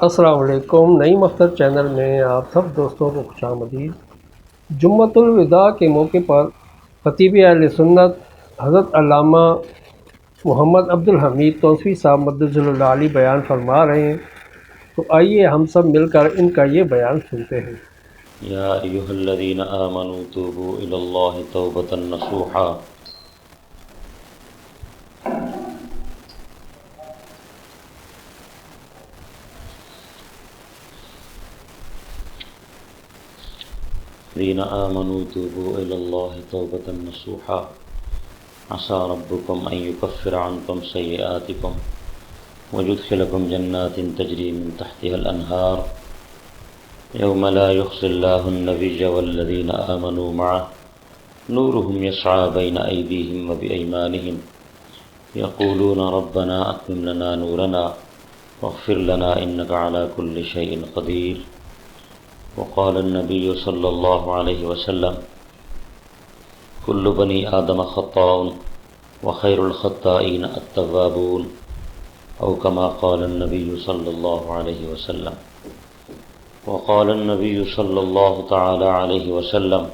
السلام علیکم۔ نئی مقصد چینل میں آپ سب دوستوں کو خوش آمدید۔ جمعۃ الوداع کے موقع پر خطیب اہل سنت حضرت علامہ محمد عبد الحمید توسیفی صاحب مدثر اللہ علیہ بیان فرما رہے ہیں، تو آئیے ہم سب مل کر ان کا یہ بیان سنتے ہیں۔ یا ایھا الذین آمنوا توبوا الی اللہ توبۃ نصوحا۔ الذین آمنوا توبوا الی اللہ توبۃ نصوحا عسى ربکم ان یکفر عنکم سیئاتکم ویدخلکم جنات تجری من تحتها الانہار یوم لا یخزی اللہ النبی والذین آمنوا معه نورهم يسعى بين أيديهم وبأيمانهم يقولون ربنا أتمم لنا نورنا واغفر لنا إنك على كل شيء قدير وقال النبي صلى الله عليه وسلم كل بني آدم خطاء وخير الخطائين التوابون أو كما قال النبي صلى الله عليه وسلم وقال النبي صلى الله تعالى عليه وسلم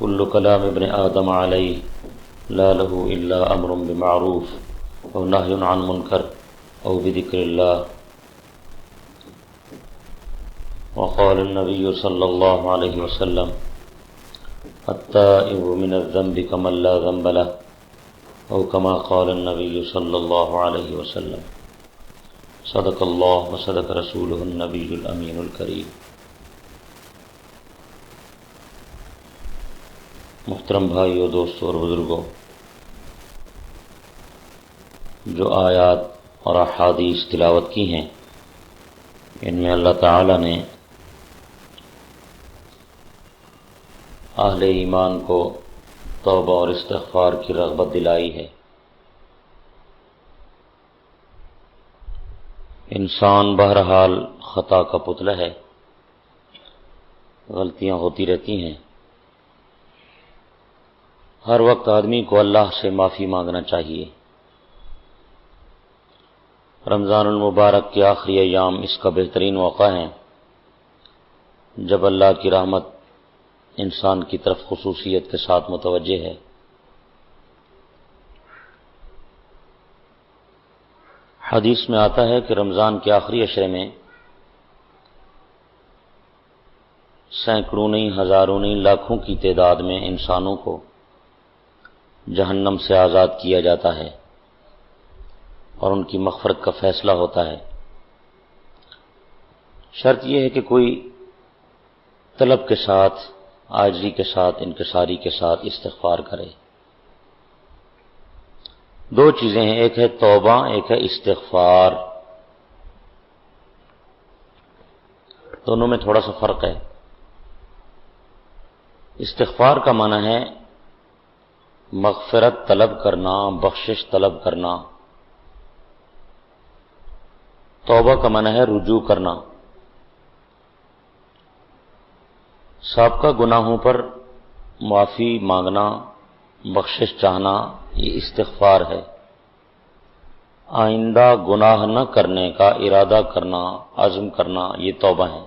كل كلام ابن آدم عليه لا له إلا أمر بمعروف أو نهي عن منكر أو بذكر الله وقال النبي صلى الله عليه وسلم التائب من الذنب كمن لا ذنب له أو كما قال النبي صلى الله عليه وسلم صدق الله وصدق رسوله النبي الأمين الكريم۔ محترم بھائیو، دوستو اور بزرگوں، جو آیات اور احادیث تلاوت کی ہیں، ان میں اللہ تعالی نے اہل ایمان کو توبہ اور استغفار کی رغبت دلائی ہے۔ انسان بہرحال خطا کا پتلا ہے، غلطیاں ہوتی رہتی ہیں۔ ہر وقت آدمی کو اللہ سے معافی مانگنا چاہیے۔ رمضان المبارک کے آخری ایام اس کا بہترین موقع ہے جب اللہ کی رحمت انسان کی طرف خصوصیت کے ساتھ متوجہ ہے۔ حدیث میں آتا ہے کہ رمضان کے آخری عشرے میں سینکڑوں نہیں، ہزاروں نہیں، لاکھوں کی تعداد میں انسانوں کو جہنم سے آزاد کیا جاتا ہے اور ان کی مغفرت کا فیصلہ ہوتا ہے۔ شرط یہ ہے کہ کوئی طلب کے ساتھ، عاجزی کے ساتھ، انکساری کے ساتھ استغفار کرے۔ دو چیزیں ہیں، ایک ہے توبہ، ایک ہے استغفار۔ دونوں میں تھوڑا سا فرق ہے۔ استغفار کا معنی ہے مغفرت طلب کرنا، بخشش طلب کرنا۔ توبہ کا معنی ہے رجوع کرنا، سابقہ گناہوں پر معافی مانگنا، بخشش چاہنا، یہ استغفار ہے۔ آئندہ گناہ نہ کرنے کا ارادہ کرنا، عزم کرنا، یہ توبہ ہے۔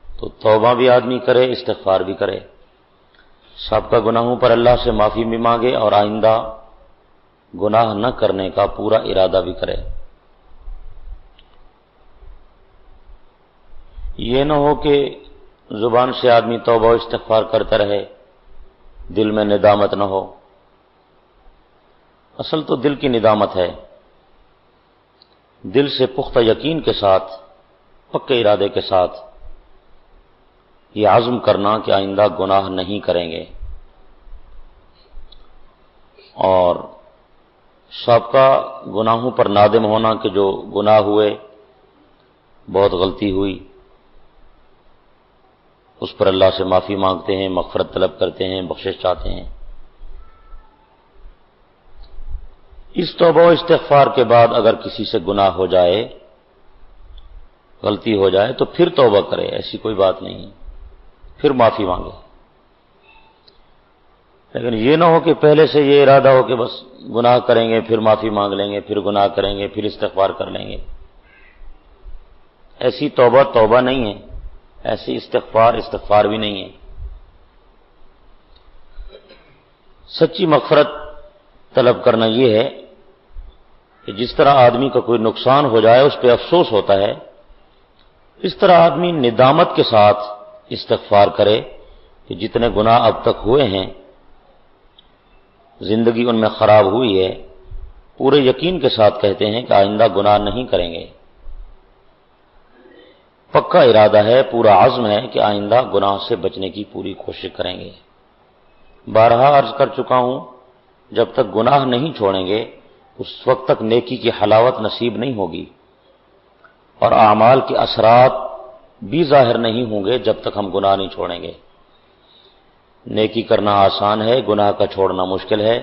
تو توبہ بھی آدمی کرے، استغفار بھی کرے، سابقہ گناہوں پر اللہ سے معافی بھی مانگے اور آئندہ گناہ نہ کرنے کا پورا ارادہ بھی کرے۔ یہ نہ ہو کہ زبان سے آدمی توبہ و استغفار کرتا رہے، دل میں ندامت نہ ہو۔ اصل تو دل کی ندامت ہے، دل سے پختہ یقین کے ساتھ، پکے ارادے کے ساتھ یہ عزم کرنا کہ آئندہ گناہ نہیں کریں گے، اور سابقہ گناہوں پر نادم ہونا کہ جو گناہ ہوئے، بہت غلطی ہوئی، اس پر اللہ سے معافی مانگتے ہیں، مغفرت طلب کرتے ہیں، بخشش چاہتے ہیں۔ اس توبہ و استغفار کے بعد اگر کسی سے گناہ ہو جائے، غلطی ہو جائے، تو پھر توبہ کرے، ایسی کوئی بات نہیں، پھر معافی مانگے۔ لیکن یہ نہ ہو کہ پہلے سے یہ ارادہ ہو کہ بس گناہ کریں گے پھر معافی مانگ لیں گے، پھر گناہ کریں گے پھر استغفار کر لیں گے۔ ایسی توبہ توبہ نہیں ہے، ایسی استغفار بھی نہیں ہے۔ سچی مغفرت طلب کرنا یہ ہے کہ جس طرح آدمی کا کوئی نقصان ہو جائے اس پہ افسوس ہوتا ہے، اس طرح آدمی ندامت کے ساتھ استغفار کرے کہ جتنے گناہ اب تک ہوئے ہیں، زندگی ان میں خراب ہوئی ہے، پورے یقین کے ساتھ کہتے ہیں کہ آئندہ گناہ نہیں کریں گے۔ پکا ارادہ ہے، پورا عزم ہے کہ آئندہ گناہ سے بچنے کی پوری کوشش کریں گے۔ بارہا عرض کر چکا ہوں، جب تک گناہ نہیں چھوڑیں گے اس وقت تک نیکی کی حلاوت نصیب نہیں ہوگی، اور اعمال کے اثرات بھی ظاہر نہیں ہوں گے جب تک ہم گناہ نہیں چھوڑیں گے۔ نیکی کرنا آسان ہے، گناہ کا چھوڑنا مشکل ہے،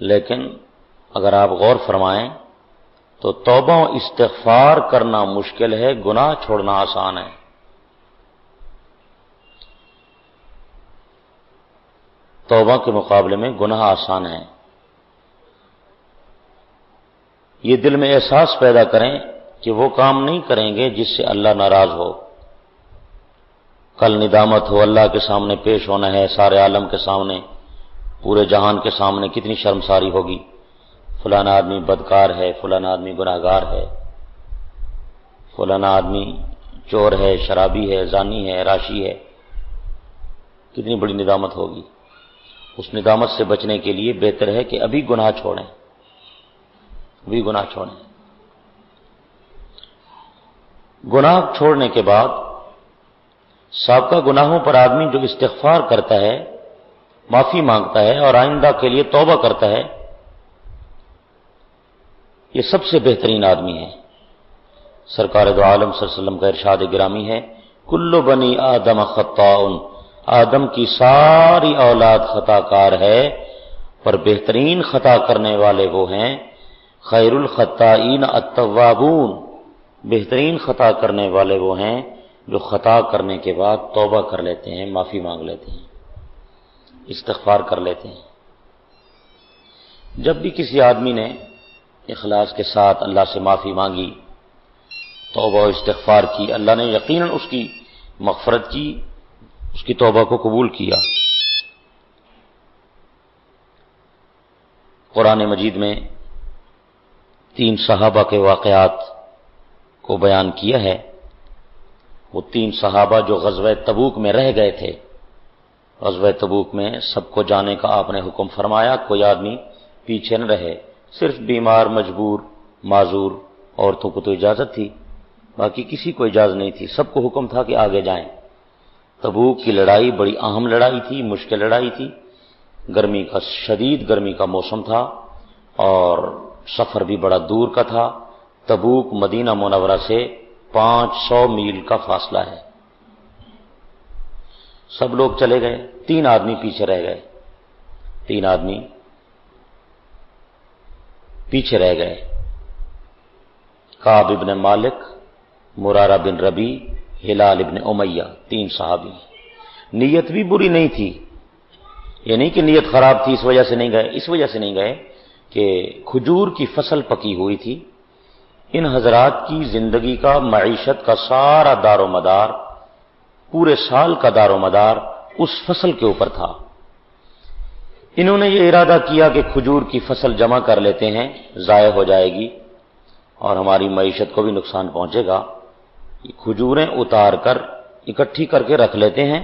لیکن اگر آپ غور فرمائیں تو توبہ و استغفار کرنا مشکل ہے، گناہ چھوڑنا آسان ہے۔ توبہ کے مقابلے میں گناہ آسان ہے۔ یہ دل میں احساس پیدا کریں کہ وہ کام نہیں کریں گے جس سے اللہ ناراض ہو۔ کل ندامت ہو، اللہ کے سامنے پیش ہونا ہے، سارے عالم کے سامنے، پورے جہان کے سامنے کتنی شرمساری ہوگی، فلانا آدمی بدکار ہے، فلانا آدمی گناہگار ہے، فلانا آدمی چور ہے، شرابی ہے، زانی ہے، راشی ہے، کتنی بڑی ندامت ہوگی۔ اس ندامت سے بچنے کے لیے بہتر ہے کہ ابھی گناہ چھوڑیں، ابھی گناہ چھوڑیں۔ گناہ چھوڑنے کے بعد سابقہ گناہوں پر آدمی جو استغفار کرتا ہے، معافی مانگتا ہے اور آئندہ کے لیے توبہ کرتا ہے، یہ سب سے بہترین آدمی ہے۔ سرکار دو عالم صلی اللہ علیہ وسلم کا ارشاد گرامی ہے، کل بنی آدم خطاء، آدم کی ساری اولاد خطا کار ہے، پر بہترین خطا کرنے والے وہ ہیں، خیر الخطائین التوابون، بہترین خطا کرنے والے وہ ہیں جو خطا کرنے کے بعد توبہ کر لیتے ہیں، معافی مانگ لیتے ہیں، استغفار کر لیتے ہیں۔ جب بھی کسی آدمی نے اخلاص کے ساتھ اللہ سے معافی مانگی، توبہ و استغفار کی، اللہ نے یقیناً اس کی مغفرت کی، اس کی توبہ کو قبول کیا۔ قرآن مجید میں 3 صحابہ کے واقعات کو بیان کیا ہے۔ وہ 3 صحابہ جو غزوہ تبوک میں رہ گئے تھے، غزوہ تبوک میں سب کو جانے کا آپ نے حکم فرمایا، کوئی آدمی پیچھے نہ رہے، صرف بیمار، مجبور، معذور عورتوں کو تو اجازت تھی، باقی کسی کو اجازت نہیں تھی، سب کو حکم تھا کہ آگے جائیں۔ تبوک کی لڑائی بڑی اہم لڑائی تھی، مشکل لڑائی تھی، شدید گرمی کا موسم تھا اور سفر بھی بڑا دور کا تھا۔ تبوک مدینہ منورہ سے 500 میل کا فاصلہ ہے۔ سب لوگ چلے گئے، 3 آدمی پیچھے رہ گئے، 3 آدمی پیچھے رہ گئے، کعب ابن مالک، مرارہ بن ربی، ہلال ابن امیہ، 3 صحابی۔ نیت بھی بری نہیں تھی، یہ نہیں کہ نیت خراب تھی اس وجہ سے نہیں گئے، اس وجہ سے نہیں گئے کہ کھجور کی فصل پکی ہوئی تھی۔ ان حضرات کی زندگی کا، معیشت کا سارا دار و مدار، پورے سال کا دار و مدار اس فصل کے اوپر تھا۔ انہوں نے یہ ارادہ کیا کہ کھجور کی فصل جمع کر لیتے ہیں، ضائع ہو جائے گی اور ہماری معیشت کو بھی نقصان پہنچے گا، کھجوریں اتار کر اکٹھی کر کے رکھ لیتے ہیں،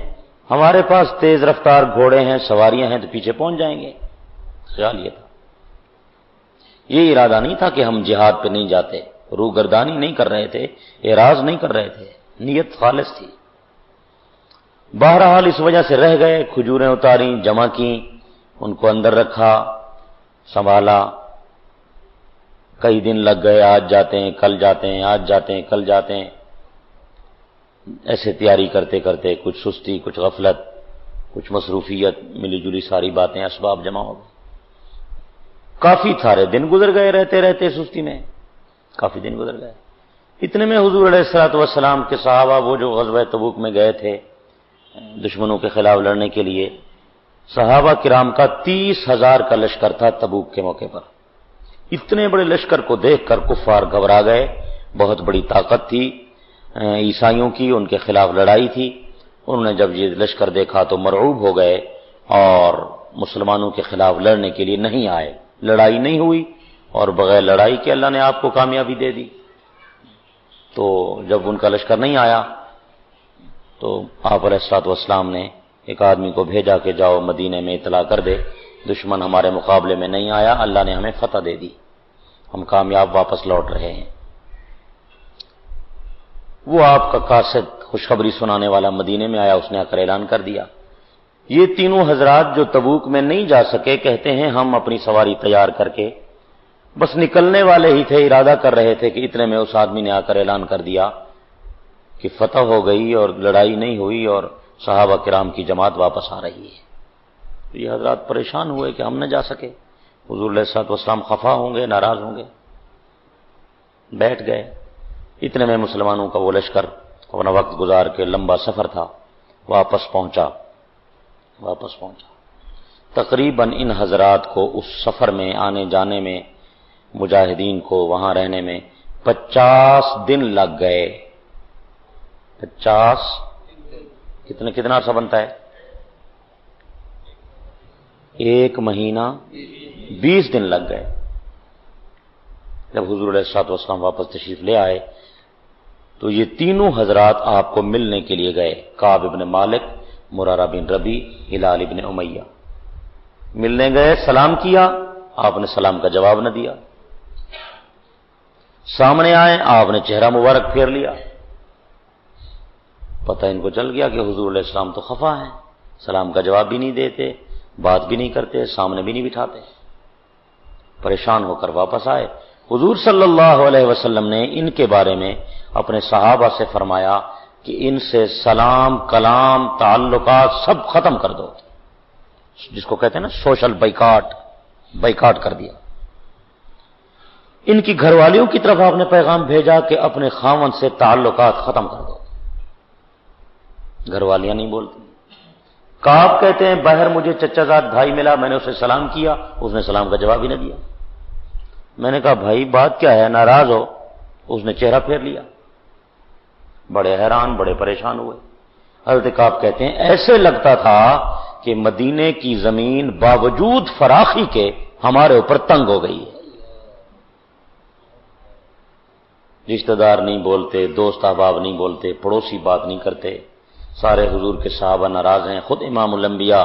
ہمارے پاس تیز رفتار گھوڑے ہیں، سواریاں ہیں تو پیچھے پہنچ جائیں گے۔ خیال یہ تھا، یہ ارادہ نہیں تھا کہ ہم جہاد پہ نہیں جاتے، روگردانی نہیں کر رہے تھے، اعراض نہیں کر رہے تھے، نیت خالص تھی۔ بہرحال اس وجہ سے رہ گئے، کھجوریں اتاریں، جمع کیں، ان کو اندر رکھا، سنبھالا، کئی دن لگ گئے، آج جاتے ہیں کل جاتے ہیں، آج جاتے ہیں کل جاتے ہیں، ایسے تیاری کرتے کرتے کچھ سستی، کچھ غفلت، کچھ مصروفیت، ملی جلی ساری باتیں، اسباب جمع ہو گئے۔ کافی سارے دن گزر گئے رہتے رہتے سستی میں، کافی دن گزر گئے۔ اتنے میں حضور علیہ الصلوۃ والسلام کے صحابہ وہ جو غزوہ تبوک میں گئے تھے دشمنوں کے خلاف لڑنے کے لیے، صحابہ کرام کا 30,000 کا لشکر تھا تبوک کے موقع پر۔ اتنے بڑے لشکر کو دیکھ کر کفار گھبرا گئے، بہت بڑی طاقت تھی عیسائیوں کی، ان کے خلاف لڑائی تھی۔ انہوں نے جب یہ لشکر دیکھا تو مرعوب ہو گئے اور مسلمانوں کے خلاف لڑنے کے لیے نہیں آئے، لڑائی نہیں ہوئی، اور بغیر لڑائی کے اللہ نے آپ کو کامیابی دے دی۔ تو جب ان کا لشکر نہیں آیا تو آپ علیہ الصلوۃ والسلام نے ایک آدمی کو بھیجا کہ جاؤ مدینے میں اطلاع کر دے دشمن ہمارے مقابلے میں نہیں آیا، اللہ نے ہمیں فتح دے دی، ہم کامیاب واپس لوٹ رہے ہیں۔ وہ آپ کا قاصد خوشخبری سنانے والا مدینے میں آیا، اس نے آ کر اعلان کر دیا۔ یہ تینوں حضرات جو تبوک میں نہیں جا سکے کہتے ہیں ہم اپنی سواری تیار کر کے بس نکلنے والے ہی تھے، ارادہ کر رہے تھے کہ اتنے میں اس آدمی نے آ کر اعلان کر دیا کہ فتح ہو گئی اور لڑائی نہیں ہوئی اور صحابہ کرام کی جماعت واپس آ رہی ہے۔ تو یہ حضرات پریشان ہوئے کہ ہم نہ جا سکے، حضور علیہ الصلوۃ والسلام خفا ہوں گے، ناراض ہوں گے، بیٹھ گئے۔ اتنے میں مسلمانوں کا وہ لشکر اپنا وقت گزار کے لمبا سفر تھا، واپس پہنچا۔ تقریباً ان حضرات کو اس سفر میں آنے جانے میں، مجاہدین کو وہاں رہنے میں 50 دن لگ گئے۔ 50 کتنا عرصہ بنتا ہے؟ 1 مہینہ 20 دن لگ گئے۔ جب حضور علیہ الصلوۃ والسلام واپس تشریف لے آئے تو یہ تینوں حضرات آپ کو ملنے کے لیے گئے، کعب ابن مالک، مرارہ بن ربیع، ہلال ابن امیہ۔ ملنے گئے، سلام کیا، آپ نے سلام کا جواب نہ دیا۔ سامنے آئے، آپ نے چہرہ مبارک پھیر لیا۔ پتہ ان کو چل گیا کہ حضور علیہ السلام تو خفا ہیں، سلام کا جواب بھی نہیں دیتے، بات بھی نہیں کرتے، سامنے بھی نہیں بٹھاتے۔ پریشان ہو کر واپس آئے۔ حضور صلی اللہ علیہ وسلم نے ان کے بارے میں اپنے صحابہ سے فرمایا کہ ان سے سلام، کلام، تعلقات سب ختم کر دو، جس کو کہتے ہیں نا سوشل بائیکاٹ کر دیا۔ ان کی گھر والیوں کی طرف آپ نے پیغام بھیجا کہ اپنے خاوند سے تعلقات ختم کر دو۔ گھر والیاں نہیں بولتی۔ کعب کہتے ہیں باہر مجھے چچا زاد بھائی ملا، میں نے اسے سلام کیا، اس نے سلام کا جواب ہی نہ دیا۔ میں نے کہا بھائی بات کیا ہے، ناراض ہو؟ اس نے چہرہ پھیر لیا۔ بڑے حیران، بڑے پریشان ہوئے۔ حضرت کعب کہتے ہیں ایسے لگتا تھا کہ مدینے کی زمین باوجود فراخی کے ہمارے اوپر تنگ ہو گئی ہے۔ رشتہ دار نہیں بولتے، دوست احباب نہیں بولتے، پڑوسی بات نہیں کرتے، سارے حضور کے صحابہ ناراض ہیں، خود امام الانبیاء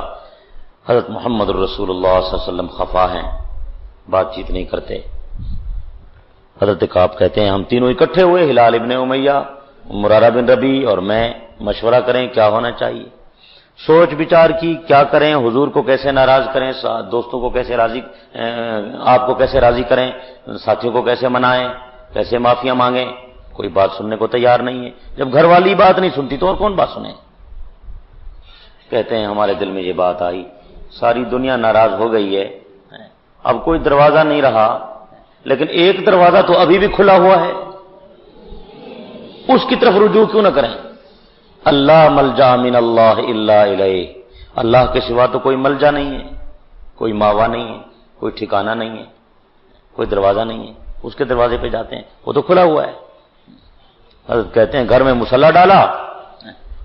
حضرت محمد الرسول اللہ صلی اللہ علیہ وسلم خفا ہیں، بات چیت نہیں کرتے۔ حضرت کعب کہتے ہیں ہم تینوں اکٹھے ہوئے، ہلال ابن امیہ، مرارہ بن ربیع اور میں، مشورہ کریں کیا ہونا چاہیے۔ سوچ بچار کی کیا کریں، حضور کو کیسے ناراض کریں، دوستوں کو کیسے راضی، آپ کو کیسے راضی کریں، ساتھیوں کو کیسے منائیں، کیسے معافیاں مانگیں۔ کوئی بات سننے کو تیار نہیں ہے۔ جب گھر والی بات نہیں سنتی تو اور کون بات سنے؟ کہتے ہیں ہمارے دل میں یہ بات آئی، ساری دنیا ناراض ہو گئی ہے، اب کوئی دروازہ نہیں رہا، لیکن ایک دروازہ تو ابھی بھی کھلا ہوا ہے، اس کی طرف رجوع کیوں نہ کریں؟ اللہ ملجا من اللہ الا الیہ، اللہ کے سوا تو کوئی ملجا نہیں ہے، کوئی ماوا نہیں ہے، کوئی ٹھکانہ نہیں ہے، کوئی دروازہ نہیں ہے، اس کے دروازے پہ جاتے ہیں، وہ تو کھلا ہوا ہے۔ حضرت کہتے ہیں گھر میں مصلی ڈالا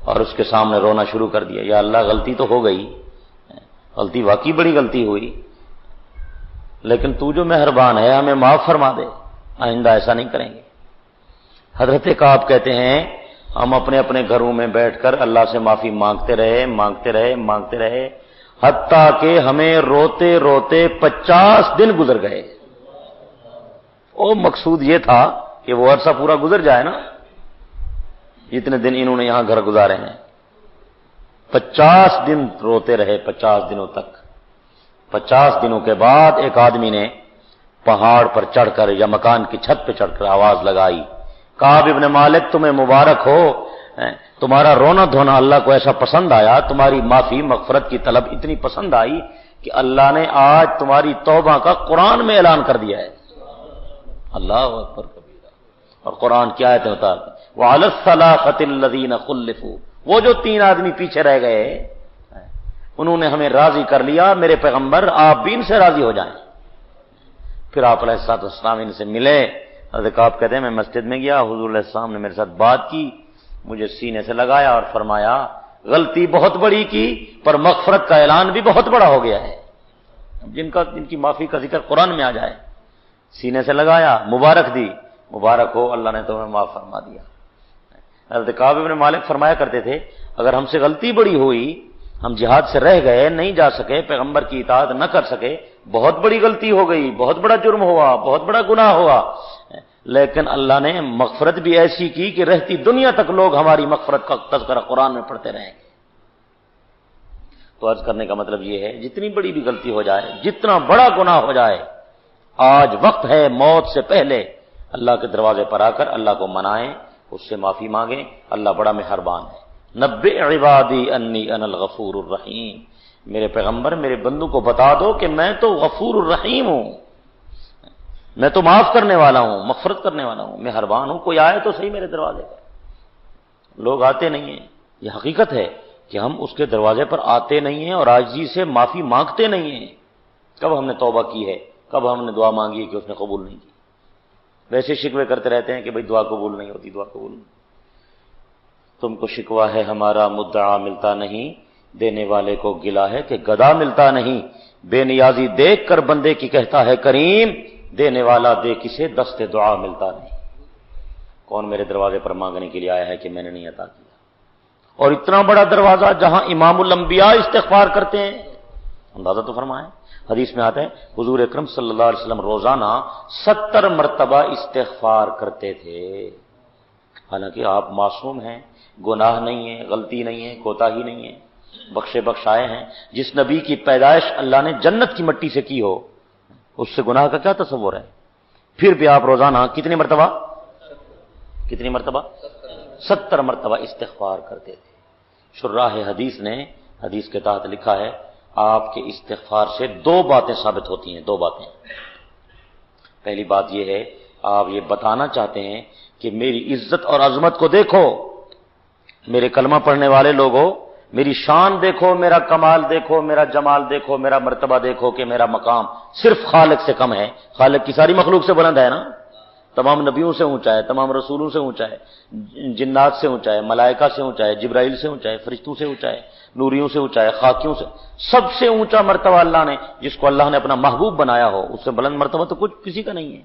اور اس کے سامنے رونا شروع کر دیا، یا اللہ غلطی تو ہو گئی، غلطی واقعی بڑی غلطی ہوئی، لیکن تو جو مہربان ہے ہمیں معاف فرما دے، آئندہ ایسا نہیں کریں گے۔ حضرت کعب کہتے ہیں ہم اپنے اپنے گھروں میں بیٹھ کر اللہ سے معافی مانگتے رہے حتیٰ کہ ہمیں روتے روتے 50 دن گزر گئے۔ مقصود یہ تھا کہ وہ عرصہ پورا گزر جائے نا، جتنے دن انہوں نے یہاں گھر گزارے ہیں، 50 دن روتے رہے، 50 دنوں تک۔ 50 دنوں کے بعد ایک آدمی نے پہاڑ پر چڑھ کر یا مکان کی چھت پہ چڑھ کر آواز لگائی، کعب ابن مالک تمہیں مبارک ہو، تمہارا رونا دھونا اللہ کو ایسا پسند آیا، تمہاری معافی مغفرت کی طلب اتنی پسند آئی کہ اللہ نے آج تمہاری توبہ کا قرآن میں اعلان کر دیا ہے۔ اللہ اکبر کبیرہ۔ اور قرآن کی آیت بتا وَعَلَى الثَّلَاثَةِ الَّذِينَ خُلِّفُوا، وہ جو 3 آدمی پیچھے رہ گئے انہوں نے ہمیں راضی کر لیا، میرے پیغمبر آپ بھی ان سے راضی ہو جائیں۔ پھر آپ علیہ السلام ان سے ملے۔ حضرت کعب کہتے ہیں میں مسجد میں گیا، حضور علیہ السلام نے میرے ساتھ بات کی، مجھے سینے سے لگایا اور فرمایا غلطی بہت بڑی کی پر مغفرت کا اعلان بھی بہت بڑا ہو گیا ہے۔ جن کی معافی کا ذکر قرآن میں آ جائے، سینے سے لگایا، مبارک دی، مبارک ہو اللہ نے تمہیں معاف فرما دیا۔ حضرت کعب بن مالک فرمایا کرتے تھے اگر ہم سے غلطی بڑی ہوئی، ہم جہاد سے رہ گئے، نہیں جا سکے، پیغمبر کی اطاعت نہ کر سکے، بہت بڑی غلطی ہو گئی، بہت بڑا جرم ہوا، بہت بڑا گناہ ہوا، لیکن اللہ نے مغفرت بھی ایسی کی کہ رہتی دنیا تک لوگ ہماری مغفرت کا تذکرہ قرآن میں پڑھتے رہیں گے۔ تو عرض کرنے کا مطلب یہ ہے جتنی بڑی بھی غلطی ہو جائے، جتنا بڑا گناہ ہو جائے، آج وقت ہے موت سے پہلے اللہ کے دروازے پر آ کر اللہ کو منائیں، اس سے معافی مانگیں، اللہ بڑا مہربان ہے۔ نبئ عبادی انی انا الغفور الرحیم، میرے پیغمبر میرے بندوں کو بتا دو کہ میں تو غفور الرحیم ہوں، میں تو معاف کرنے والا ہوں، مغفرت کرنے والا ہوں، مہربان ہوں۔ کوئی آئے تو صحیح میرے دروازے پر، لوگ آتے نہیں ہیں، یہ حقیقت ہے کہ ہم اس کے دروازے پر آتے نہیں ہیں اور عاجزی سے معافی مانگتے نہیں ہیں۔ کب ہم نے توبہ کی ہے، کب ہم نے دعا مانگی ہے کہ اس نے قبول نہیں کی؟ ویسے شکوے کرتے رہتے ہیں کہ بھئی دعا قبول نہیں ہوتی، دعا قبول نہیں۔ تم کو شکوہ ہے ہمارا مدعا ملتا نہیں، دینے والے کو گلہ ہے کہ گدا ملتا نہیں۔ بے نیازی دیکھ کر بندے کی کہتا ہے کریم، دینے والا دے کسے دست دعا ملتا نہیں۔ کون میرے دروازے پر مانگنے کے لیے آیا ہے کہ میں نے نہیں عطا کیا؟ اور اتنا بڑا دروازہ جہاں امام الانبیاء استغفار کرتے ہیں، اندازہ تو فرمائیں، حدیث میں آتا ہے حضور اکرم صلی اللہ علیہ وسلم روزانہ 70 مرتبہ استغفار کرتے تھے۔ حالانکہ آپ معصوم ہیں، گناہ نہیں ہے، غلطی نہیں ہے، کوتاہی نہیں ہے، بخشے بخشائے ہیں۔ جس نبی کی پیدائش اللہ نے جنت کی مٹی سے کی ہو، اس سے گناہ کا کیا تصور ہے؟ پھر بھی آپ روزانہ کتنی مرتبہ 70 مرتبہ استغفار کرتے تھے۔ شراح حدیث نے حدیث کے تحت لکھا ہے آپ کے استغفار سے 2 باتیں ثابت ہوتی ہیں، 2 باتیں۔ پہلی بات یہ ہے آپ یہ بتانا چاہتے ہیں کہ میری عزت اور عظمت کو دیکھو، میرے کلمہ پڑھنے والے لوگوں، میری شان دیکھو، میرا کمال دیکھو، میرا جمال دیکھو، میرا مرتبہ دیکھو کہ میرا مقام صرف خالق سے کم ہے۔ خالق کی ساری مخلوق سے بلند ہے نا، تمام نبیوں سے اونچا ہے، تمام رسولوں سے اونچا ہے، جنات سے اونچا ہے، ملائکہ سے اونچا ہے، جبرائیل سے اونچا ہے، فرشتوں سے اونچا ہے، نوریوں سے اونچا ہے، خاکیوں سے، سب سے اونچا مرتبہ اللہ نے، جس کو اللہ نے اپنا محبوب بنایا ہو، اس سے بلند مرتبہ تو کچھ کسی کا نہیں ہے۔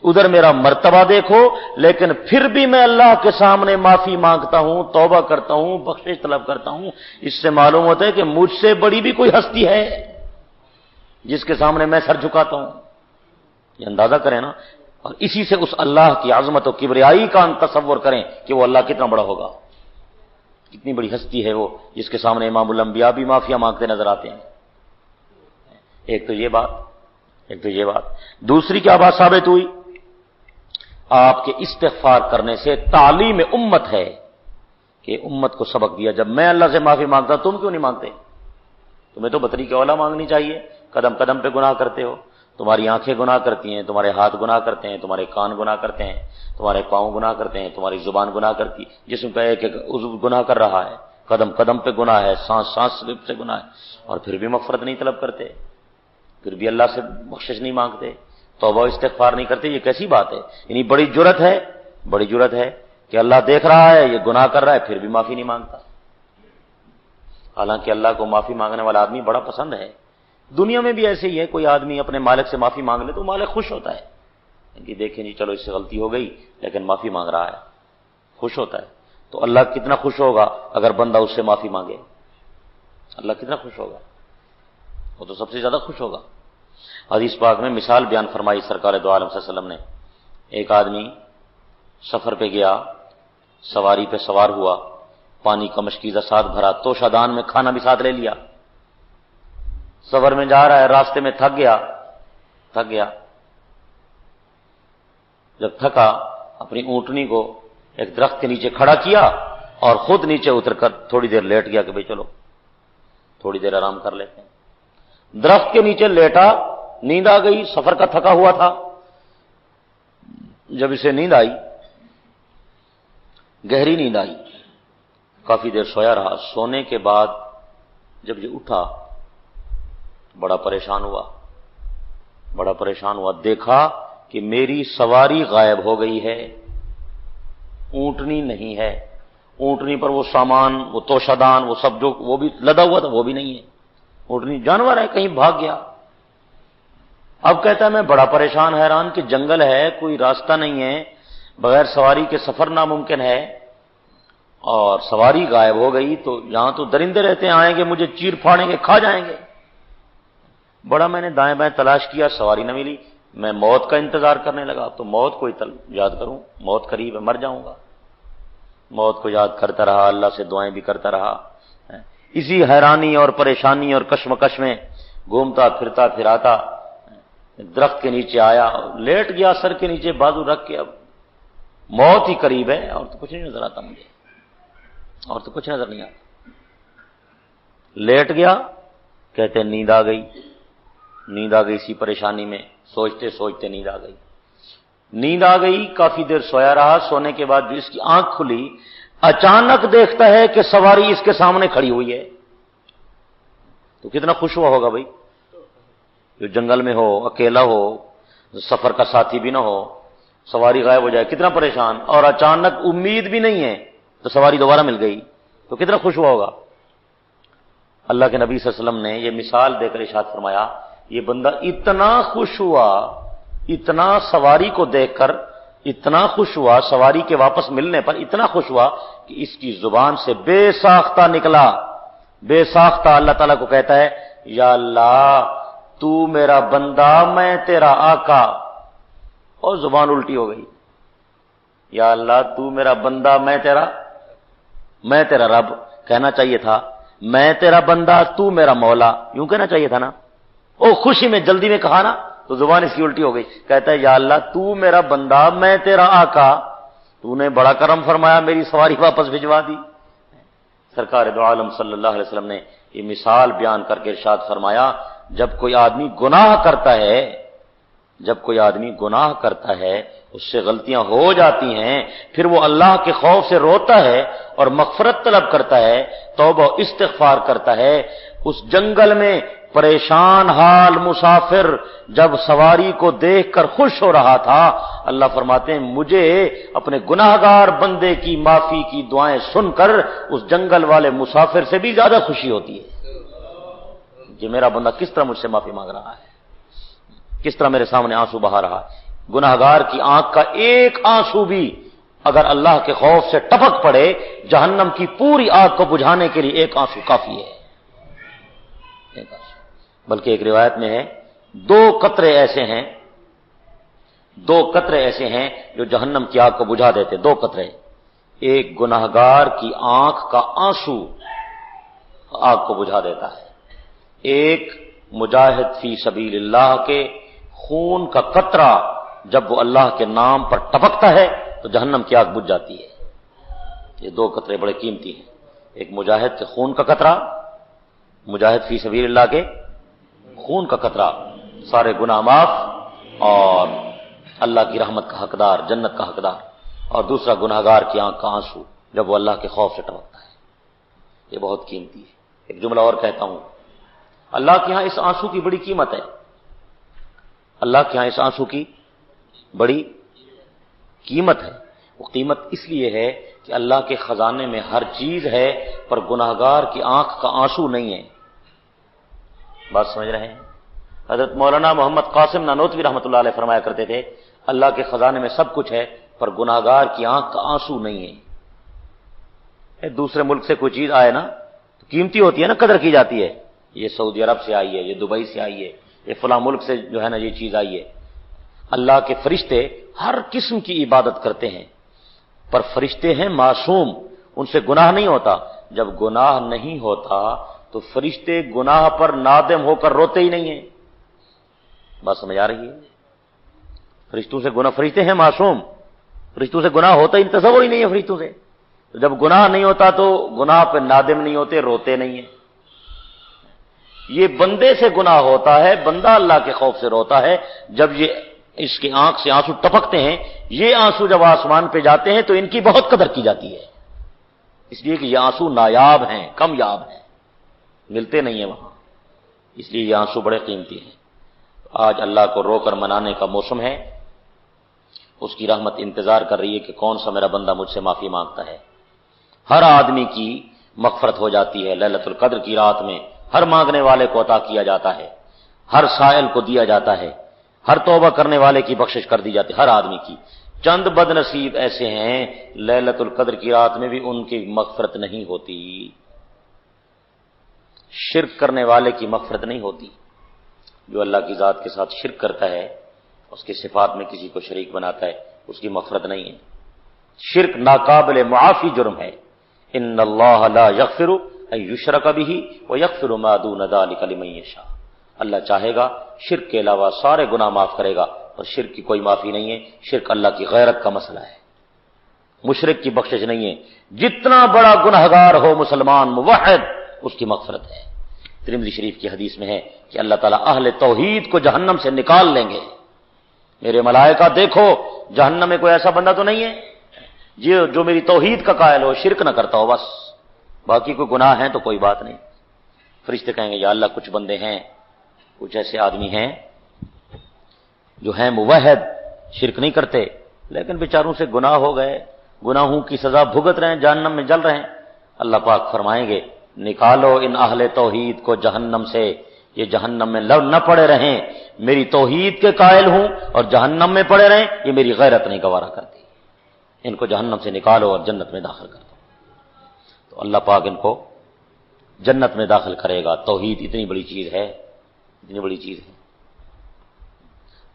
ادھر میرا مرتبہ دیکھو، لیکن پھر بھی میں اللہ کے سامنے معافی مانگتا ہوں، توبہ کرتا ہوں، بخشش طلب کرتا ہوں۔ اس سے معلوم ہوتا ہے کہ مجھ سے بڑی بھی کوئی ہستی ہے جس کے سامنے میں سر جھکاتا ہوں۔ یہ اندازہ کریں نا، اور اسی سے اس اللہ کی عظمت و کبریائی کا تصور کریں کہ وہ اللہ کتنا بڑا ہوگا، کتنی بڑی ہستی ہے وہ جس کے سامنے امام الانبیاء بھی معافیاں مانگتے نظر آتے ہیں۔ ایک تو یہ بات، دوسری کیا بات ثابت ہوئی؟ آپ کے استغفار کرنے سے تعلیم امت ہے کہ امت کو سبق دیا، جب میں اللہ سے معافی مانگتا تم کیوں نہیں مانگتے؟ تمہیں تو بطری کے اولا مانگنی چاہیے، قدم قدم پہ گناہ کرتے ہو، تمہاری آنکھیں گناہ کرتی ہیں، تمہارے ہاتھ گناہ کرتے ہیں، تمہارے کان گناہ کرتے ہیں، تمہارے پاؤں گناہ کرتے ہیں، تمہاری زبان گناہ کرتی، جسم کا ایک ایک عضو گناہ کر رہا ہے، قدم قدم پہ گناہ ہے، سانس سانس سے گناہ ہے، اور پھر بھی مغفرت نہیں طلب کرتے، پھر بھی اللہ سے بخشش نہیں مانگتے، توبہ استغفار نہیں کرتے۔ یہ کیسی بات ہے؟ یعنی بڑی جرت ہے کہ اللہ دیکھ رہا ہے یہ گناہ کر رہا ہے پھر بھی معافی نہیں مانگتا۔ حالانکہ اللہ کو معافی مانگنے والا آدمی بڑا پسند ہے۔ دنیا میں بھی ایسے ہی ہے، کوئی آدمی اپنے مالک سے معافی مانگ لے تو مالک خوش ہوتا ہے کہ دیکھیں جی چلو اس سے غلطی ہو گئی لیکن معافی مانگ رہا ہے، خوش ہوتا ہے۔ تو اللہ کتنا خوش ہوگا اگر بندہ اس سے معافی مانگے؟ اللہ کتنا خوش ہوگا؟ وہ تو سب سے زیادہ خوش ہوگا۔ حدیث پاک میں مثال بیان فرمائی سرکار دو عالم صلی اللہ علیہ وسلم نے، ایک آدمی سفر پہ گیا، سواری پہ سوار ہوا، پانی کا مشکیزہ ساتھ بھرا، توشہ دان میں کھانا بھی ساتھ لے لیا، سفر میں جا رہا ہے، راستے میں تھک گیا، جب تھکا اپنی اونٹنی کو ایک درخت کے نیچے کھڑا کیا اور خود نیچے اتر کر تھوڑی دیر لیٹ گیا کہ بھئی چلو تھوڑی دیر آرام کر لیتے ہیں۔ درخت کے نیچے لیٹا، نیند آ گئی، سفر کا تھکا ہوا تھا، جب اسے نیند آئی گہری نیند آئی، کافی دیر سویا رہا، سونے کے بعد جب یہ اٹھا بڑا پریشان ہوا، دیکھا کہ میری سواری غائب ہو گئی ہے، اونٹنی نہیں ہے، اونٹنی پر وہ سامان، وہ توشدان، وہ سب جو وہ بھی لدا ہوا تھا وہ بھی نہیں ہے، اونٹنی جانور ہے کہیں بھاگ گیا۔ اب کہتا ہے میں بڑا پریشان حیران کہ جنگل ہے، کوئی راستہ نہیں ہے، بغیر سواری کے سفر ناممکن ہے، اور سواری غائب ہو گئی تو یہاں تو درندے رہتے ہیں، آئیں گے مجھے چیر پھاڑیں گے، کھا جائیں گے۔ بڑا میں نے دائیں بائیں تلاش کیا، سواری نہ ملی، میں موت کا انتظار کرنے لگا، تو موت کو یاد کروں، موت قریب ہے، مر جاؤں گا۔ موت کو یاد کرتا رہا، اللہ سے دعائیں بھی کرتا رہا، اسی حیرانی اور پریشانی اور کشمکش میں گھومتا پھرتا پھراتا درخت کے نیچے آیا، لیٹ گیا سر کے نیچے بازو رکھ کے، اب موت ہی قریب ہے اور تو کچھ نہیں نظر آتا مجھے، اور تو کچھ نظر نہیں آتا۔ لیٹ گیا، کہتے نیند آ گئی اسی پریشانی میں، سوچتے سوچتے نیند آ گئی، کافی دیر سویا رہا، سونے کے بعد بھی اس کی آنکھ کھلی، اچانک دیکھتا ہے کہ سواری اس کے سامنے کھڑی ہوئی ہے، تو کتنا خوش ہوا ہوگا بھائی، جو جنگل میں ہو، اکیلا ہو، سفر کا ساتھی بھی نہ ہو، سواری غائب ہو جائے، کتنا پریشان، اور اچانک امید بھی نہیں ہے تو سواری دوبارہ مل گئی، تو کتنا خوش ہوا ہوگا۔ اللہ کے نبی صلی اللہ علیہ وسلم نے یہ مثال دے کر ارشاد فرمایا، یہ بندہ اتنا خوش ہوا، اتنا سواری کو دیکھ کر اتنا خوش ہوا، سواری کے واپس ملنے پر اتنا خوش ہوا کہ اس کی زبان سے بے ساختہ نکلا، بے ساختہ اللہ تعالیٰ کو کہتا ہے، یا اللہ تو میرا بندہ میں تیرا آقا، اور زبان الٹی ہو گئی، یا اللہ تو میرا بندہ میں تیرا رب، کہنا چاہیے تھا میں تیرا بندہ تو میرا مولا، یوں کہنا چاہیے تھا نا، او خوشی میں جلدی میں کہا نا، تو زبان اس کی الٹی ہو گئی، کہتا ہے یا اللہ تو میرا بندہ میں تیرا آقا، تو نے بڑا کرم فرمایا، میری سواری واپس بھجوا دی۔ سرکار دو عالم صلی اللہ علیہ وسلم نے یہ مثال بیان کر کے ارشاد فرمایا، جب کوئی آدمی گناہ کرتا ہے اس سے غلطیاں ہو جاتی ہیں، پھر وہ اللہ کے خوف سے روتا ہے اور مغفرت طلب کرتا ہے، توبہ و استغفار کرتا ہے، اس جنگل میں پریشان حال مسافر جب سواری کو دیکھ کر خوش ہو رہا تھا، اللہ فرماتے ہیں مجھے اپنے گناہگار بندے کی معافی کی دعائیں سن کر اس جنگل والے مسافر سے بھی زیادہ خوشی ہوتی ہے کہ میرا بندہ کس طرح مجھ سے معافی مانگ رہا ہے، کس طرح میرے سامنے آنسو بہا رہا ہے۔ گناہگار کی آنکھ کا ایک آنسو بھی اگر اللہ کے خوف سے ٹپک پڑے، جہنم کی پوری آگ کو بجھانے کے لیے ایک آنسو کافی ہے، ایک آنسو۔ بلکہ ایک روایت میں ہے دو قطرے ایسے ہیں جو جہنم کی آگ کو بجھا دیتے، دو قطرے، ایک گناہگار کی آنکھ کا آنسو آگ کو بجھا دیتا ہے، ایک مجاہد فی سبیل اللہ کے خون کا قطرہ جب وہ اللہ کے نام پر ٹپکتا ہے تو جہنم کی آگ بجھ جاتی ہے۔ یہ دو قطرے بڑے قیمتی ہیں، ایک مجاہد کے خون کا قطرہ، مجاہد فی سبیل اللہ کے خون کا قطرہ، سارے گناہ معاف اور اللہ کی رحمت کا حقدار، جنت کا حقدار، اور دوسرا گناہگار کی آنکھ کا آنسو جب وہ اللہ کے خوف سے ٹپکتا ہے، یہ بہت قیمتی ہے۔ ایک جملہ اور کہتا ہوں، اللہ کے ہاں اس آنسو کی بڑی قیمت ہے، اللہ کے ہاں اس آنسو کی بڑی قیمت ہے۔ وہ قیمت اس لیے ہے کہ اللہ کے خزانے میں ہر چیز ہے، پر گناہگار کی آنکھ کا آنسو نہیں ہے۔ بات سمجھ رہے ہیں؟ حضرت مولانا محمد قاسم نانوتوی رحمۃ اللہ علیہ فرمایا کرتے تھے، اللہ کے خزانے میں سب کچھ ہے پر گناہگار کی آنکھ کا آنسو نہیں ہے۔ دوسرے ملک سے کوئی چیز آئے نا تو قیمتی ہوتی ہے نا، قدر کی جاتی ہے، یہ سعودی عرب سے آئی ہے، یہ دبئی سے آئی ہے، یہ فلاں ملک سے جو ہے نا یہ چیز آئی ہے۔ اللہ کے فرشتے ہر قسم کی عبادت کرتے ہیں، پر فرشتے ہیں معصوم، ان سے گناہ نہیں ہوتا۔ جب گناہ نہیں ہوتا تو فرشتے گناہ پر نادم ہو کر روتے ہی نہیں ہیں۔ بات سمجھ آ رہی ہے؟ فرشتے ہیں معصوم، فرشتوں سے گناہ ہوتا ہی تصور ہی نہیں ہے فرشتوں سے، تو جب گناہ نہیں ہوتا تو گناہ پہ نادم نہیں ہوتے، روتے نہیں ہیں۔ یہ بندے سے گناہ ہوتا ہے، بندہ اللہ کے خوف سے روتا ہے، جب یہ اس کی آنکھ سے آنسو ٹپکتے ہیں، یہ آنسو جب آسمان پہ جاتے ہیں تو ان کی بہت قدر کی جاتی ہے، اس لیے کہ یہ آنسو نایاب ہیں، کم یاب ہیں، ملتے نہیں ہیں وہاں، اس لیے یہ آنسو بڑے قیمتی ہیں۔ آج اللہ کو رو کر منانے کا موسم ہے، اس کی رحمت انتظار کر رہی ہے کہ کون سا میرا بندہ مجھ سے معافی مانگتا ہے۔ ہر آدمی کی مغفرت ہو جاتی ہے لیلۃ القدر کی رات میں، ہر مانگنے والے کو عطا کیا جاتا ہے، ہر سائل کو دیا جاتا ہے، ہر توبہ کرنے والے کی بخشش کر دی جاتی ہے، ہر آدمی کی۔ چند بد نصیب ایسے ہیں ليلۃ القدر کی رات میں بھی ان کی مغفرت نہیں ہوتی، شرک کرنے والے کی مغفرت نہیں ہوتی۔ جو اللہ کی ذات کے ساتھ شرک کرتا ہے، اس کی صفات میں کسی کو شریک بناتا ہے، اس کی مغفرت نہیں ہے۔ شرک ناقابل معافی جرم ہے۔ ان اللہ لا یغفر ان یشرک بہ ویغفر ما دون ذلک لمن یشاء۔ اللہ چاہے گا شرک کے علاوہ سارے گناہ معاف کرے گا، اور شرک کی کوئی معافی نہیں ہے۔ شرک اللہ کی غیرت کا مسئلہ ہے، مشرک کی بخشش نہیں ہے۔ جتنا بڑا گنہگار ہو مسلمان موحد، اس کی مغفرت ہے۔ ترمذی شریف کی حدیث میں ہے کہ اللہ تعالیٰ اہل توحید کو جہنم سے نکال لیں گے۔ میرے ملائکہ دیکھو جہنم میں کوئی ایسا بندہ تو نہیں ہے جو میری توحید کا قائل ہو، شرک نہ کرتا ہو، بس باقی کوئی گناہ ہیں تو کوئی بات نہیں۔ فرشتے کہیں گے یا اللہ کچھ بندے ہیں، کچھ ایسے آدمی ہیں جو ہیں موحد، شرک نہیں کرتے، لیکن بیچاروں سے گناہ ہو گئے، گناہوں کی سزا بھگت رہے ہیں، جہنم میں جل رہے ہیں۔ اللہ پاک فرمائیں گے نکالو ان اہل توحید کو جہنم سے، یہ جہنم میں نہ پڑے رہیں، میری توحید کے قائل ہوں اور جہنم میں پڑے رہیں، یہ میری غیرت نہیں گوارا کرتی، ان کو جہنم سے نکالو اور جنت میں داخل کر دو۔ تو اللہ پاک ان کو جنت میں داخل کرے گا۔ توحید اتنی بڑی چیز ہے، اتنی بڑی چیز ہے۔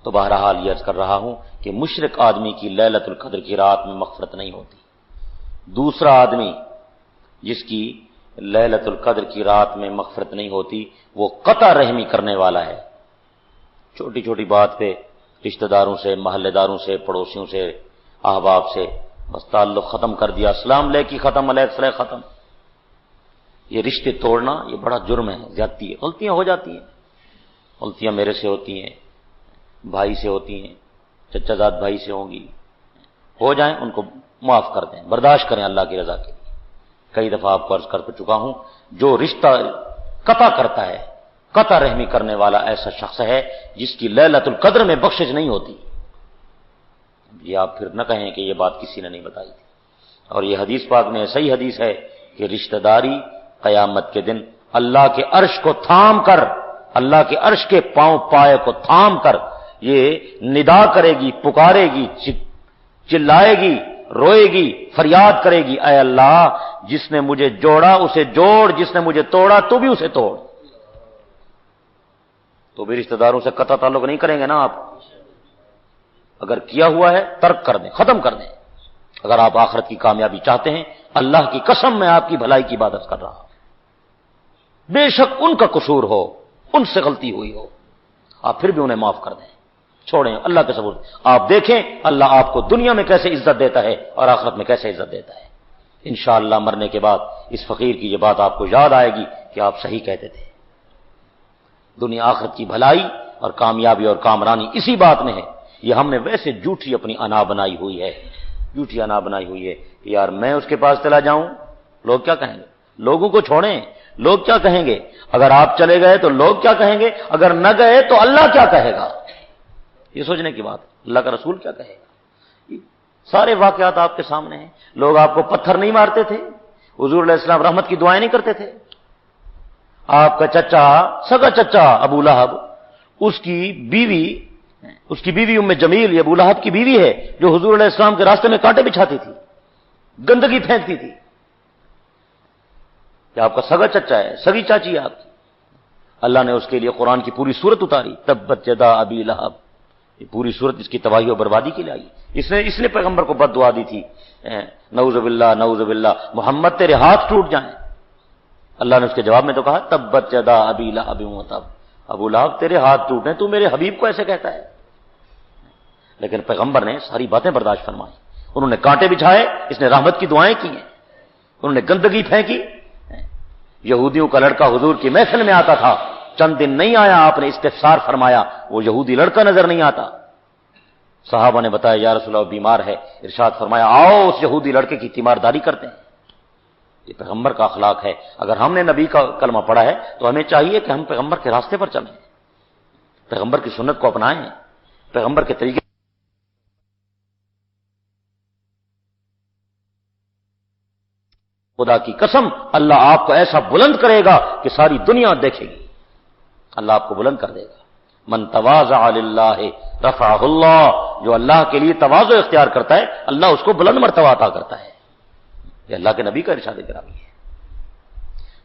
تو بہرحال یہ عرض کر رہا ہوں کہ مشرک آدمی کی ليلۃ القدر کی رات میں مغفرت نہیں ہوتی۔ دوسرا آدمی جس کی ليلۃ القدر کی رات میں مغفرت نہیں ہوتی، وہ قطع رحمی کرنے والا ہے۔ چھوٹی چھوٹی بات پہ رشتہ داروں سے، محلے داروں سے، پڑوسیوں سے، احباب سے بس تعلق ختم کر دیا، السلام علیکم ختم، علیک السلام ختم۔ یہ رشتے توڑنا یہ بڑا جرم ہے، زیادتی ہے۔ غلطیاں ہو جاتی ہیں، غلطیاں میرے سے ہوتی ہیں، بھائی سے ہوتی ہیں، چچا زاد بھائی سے ہوں گی، ہو جائیں ان کو معاف کر دیں، برداشت کریں اللہ کی رضا کے لیے۔ کئی دفعہ آپ کو عرض کر چکا ہوں، جو رشتہ قطع کرتا ہے، قطع رحمی کرنے والا ایسا شخص ہے جس کی ليلۃ القدر میں بخشش نہیں ہوتی۔ یہ آپ پھر نہ کہیں کہ یہ بات کسی نے نہیں بتائی تھی، اور یہ حدیث پاک میں صحیح حدیث ہے کہ رشتہ داری قیامت کے دن اللہ کے عرش کو تھام کر، اللہ کے عرش کے پاؤں پائے کو تھام کر یہ ندا کرے گی، پکارے گی، چلائے گی، روئے گی، فریاد کرے گی، اے اللہ جس نے مجھے جوڑا اسے جوڑ، جس نے مجھے توڑا تو بھی اسے توڑ۔ تو بھی رشتہ داروں سے قطع تعلق نہیں کریں گے نا آپ، اگر کیا ہوا ہے ترک کر دیں، ختم کر دیں۔ اگر آپ آخرت کی کامیابی چاہتے ہیں، اللہ کی قسم میں آپ کی بھلائی کی عبادت کر رہا ہوں، بے شک ان کا قصور ہو، ان سے غلطی ہوئی ہو، آپ پھر بھی انہیں معاف کر دیں، چھوڑیں اللہ کے ثبوت۔ آپ دیکھیں اللہ آپ کو دنیا میں کیسے عزت دیتا ہے اور آخرت میں کیسے عزت دیتا ہے۔ انشاءاللہ مرنے کے بعد اس فقیر کی یہ بات آپ کو یاد آئے گی کہ آپ صحیح کہتے تھے۔ دنیا آخرت کی بھلائی اور کامیابی اور کامرانی اسی بات میں ہے۔ یہ ہم نے ویسے جھوٹی اپنی انا بنائی ہوئی ہے، جھوٹی انا بنائی ہوئی ہے کہ یار میں اس کے پاس چلا جاؤں لوگ کیا کہیں گے، لوگوں کو چھوڑیں، لوگ کیا کہیں گے، اگر آپ چلے گئے تو لوگ کیا کہیں گے، اگر نہ گئے تو اللہ کیا کہے گا، یہ سوچنے کی بات، اللہ کا رسول کیا کہے گا۔ سارے واقعات آپ کے سامنے ہیں۔ لوگ آپ کو پتھر نہیں مارتے تھے، حضور علیہ السلام رحمت کی دعائیں نہیں کرتے تھے۔ آپ کا چچا، سگا چچا ابو لہب، اس کی بیوی ام جمیل، یہ ابو لہب کی بیوی ہے جو حضور علیہ السلام کے راستے میں کانٹے بچھاتی تھی، گندگی پھینکتی تھی۔ کہ آپ کا سگا چچا ہے، سگی چاچی ہے آپ کی۔ اللہ نے اس کے لیے قرآن کی پوری سورت اتاری، تبت یدا ابی لہب، یہ پوری سورت اس کی تباہی و بربادی کے لیے آئی۔ اس نے پیغمبر کو بد دعا دی تھی، نعوذ باللہ نعوذ باللہ، محمد تیرے ہاتھ ٹوٹ جائیں۔ اللہ نے اس کے جواب میں تو کہا تبت یدا ابی لہب وتب، ابو لہب تیرے ہاتھ ٹوٹے، تو میرے حبیب کو ایسے کہتا ہے۔ لیکن پیغمبر نے ساری باتیں برداشت فرمائی، انہوں نے کانٹے بچھائے، اس نے رحمت کی دعائیں کی ہیں، انہوں نے گندگی پھینکی۔ یہودیوں کا لڑکا حضور کی محفل میں آتا تھا، چند دن نہیں آیا، آپ نے استفسار فرمایا وہ یہودی لڑکا نظر نہیں آتا، صحابہ نے بتایا یا رسول اللہ بیمار ہے، ارشاد فرمایا آؤ اس یہودی لڑکے کی تیمارداری کرتے ہیں۔ یہ پیغمبر کا اخلاق ہے۔ اگر ہم نے نبی کا کلمہ پڑھا ہے تو ہمیں چاہیے کہ ہم پیغمبر کے راستے پر چلیں، پیغمبر کی سنت کو اپنائیں، پیغمبر کے طریقے۔ خدا کی قسم اللہ آپ کو ایسا بلند کرے گا کہ ساری دنیا دیکھے گی، اللہ آپ کو بلند کر دے گا۔ من تواضع للہ رفعہ اللہ، جو اللہ کے لیے تواضع اختیار کرتا ہے اللہ اس کو بلند مرتبہ عطا کرتا ہے۔ یہ اللہ کے نبی کا ارشاد گرامی ہے۔